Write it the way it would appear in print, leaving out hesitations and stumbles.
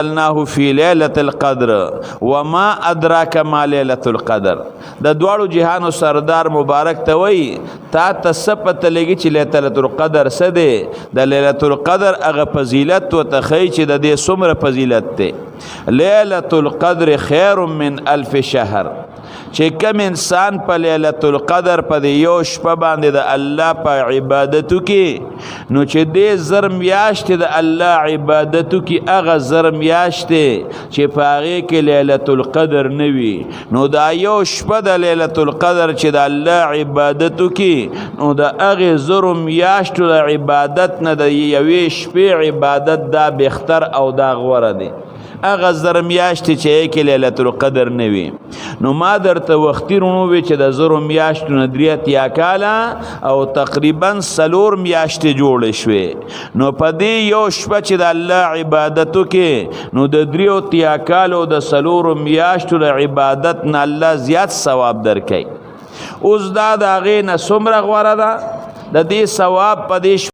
انزلناه فی لیلۃ القدر وما ادراک ما لیلۃ القدر. د دواړو جهانو سردار مبارک ته وی تا ته څه پته لګي چې لیلۃ القدر څه دی؟ د لیلۃ القدر هغه فضیلت ورته ښیي چې د دې څومره فضیلت دی. لیلۃ القدر خیر من الف شهر. چې کوم انسان په لیلۃ القدر په د یو شپه باندې د الله په عبادتو کې نو چې دې زر میاشتې د الله عبادتو کې هغه زر میاشتې چې په هغې کې لیلۃ القدر نه وي نو دا یو شپه د لیلۃ القدر چې د الله عبادتو کې نو د هغې زرو میاشتو د عبادت نه د یوې شپې عبادت دا بهتر او دا غوره دی. هغه زر میاشتې چې کې لیلۃ القدر نه وي نو ما درته وختي رونو وی چې د زرو میاشتو نه درې اتیا کاله او تقریبا 4 میاشتې جوړې شوې نو په دې یو شپه چې د الله عبادتو کې نو د 3 اتیا کالو د 4 میاشتو د عبادت نه الله زیات ثواب درکوي. اوس دا د هغې نه څومره غوره ده؟ د دې ثواب په دې